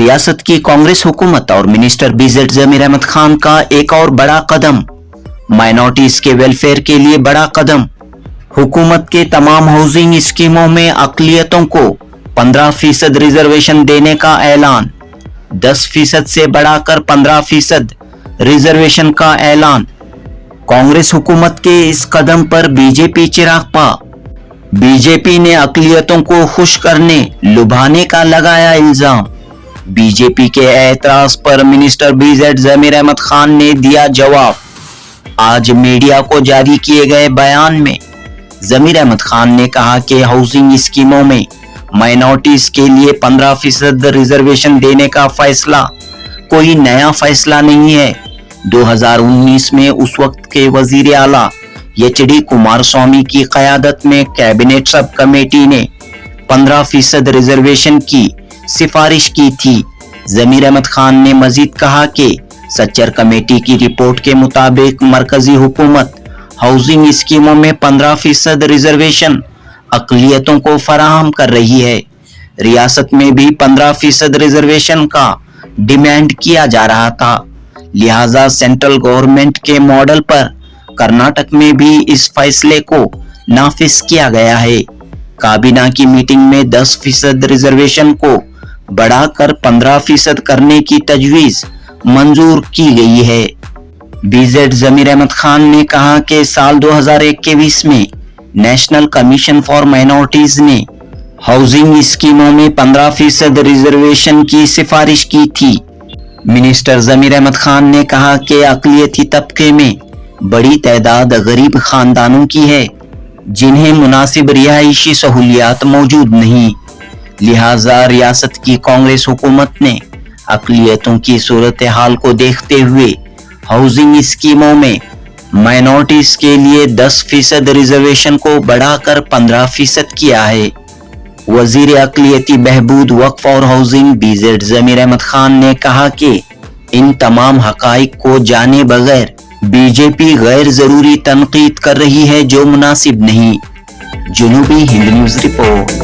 रियासत की कांग्रेस हुकूमत और मिनिस्टर बीजेड जमीर अहमद खान का एक और बड़ा कदम, माइनॉरिटीज के वेलफेयर के लिए बड़ा कदम। हुकूमत के तमाम हाउसिंग स्कीमों में अक़लियतों को 15% रिजर्वेशन देने का ऐलान, 10% से बढ़ाकर 15% रिजर्वेशन का ऐलान। कांग्रेस हुकूमत के इस कदम पर बीजेपी चिराग पा। बीजेपी ने अक़लियतों को खुश करने, लुभाने का लगाया इल्जाम। बीजेपी के एतराज पर मिनिस्टर बीजेड जमीर अहमद खान ने दिया जवाब। आज मीडिया को जारी किए गए बयान में जमीर अहमद खान ने कहा कि हाउसिंग स्कीमों में माइनॉरिटीज के लिए 15% रिजर्वेशन देने का फैसला कोई नया फैसला नहीं है। 2019 में उस वक्त के वजीर आला एच.डी. कुमारस्वामी की क़यादत में कैबिनेट सब कमेटी ने 15% रिजर्वेशन की सिफारिश की थी। जमीर अहमद खान ने मजीद कहा कि सच्चर कमेटी की रिपोर्ट के मुताबिक मरकजी हुकूमत हाउसिंग स्कीमों में 15% रिजर्वेशन अक़लियतों को फराहम कर रही है। रियासत में भी 15% रिजर्वेशन का डिमांड किया जा रहा था, लिहाजा सेंट्रल गवर्नमेंट के मॉडल पर कर्नाटक में भी इस फैसले को नाफिज किया गया है। काबीना की मीटिंग में 10% रिजर्वेशन को बढ़ाकर 15% करने की तजवीज मंजूर की गई है। बीजेड जमीर अहमद खान ने कहा कि साल 2021 में नेशनल कमीशन फॉर माइनॉरिटीज ने हाउसिंग स्कीमों में 15% रिजर्वेशन की सिफारिश की थी। मिनिस्टर जमीर अहमद खान ने कहा कि अक़लियती तबके में बड़ी तादाद गरीब खानदानों की है जिन्हें मुनासिब रिहायशी सहूलियात मौजूद नहीं, लिहाजा रियासत की कांग्रेस हुकूमत ने अक़लियतों की सूरत हाल को देखते हुए हाउसिंग स्कीमों में माइनॉरिटीज के लिए 10% रिजर्वेशन को बढ़ाकर 15% किया है। वजीर अक़लियती बहबूद, वक्फ और हाउसिंग बीजेड जमीर अहमद खान ने कहा कि इन तमाम हक़ाइक़ को जाने बगैर बीजेपी गैर जरूरी तनकीद कर रही है जो मुनासिब नहीं। जनूबी हिंद न्यूज़ रिपोर्ट।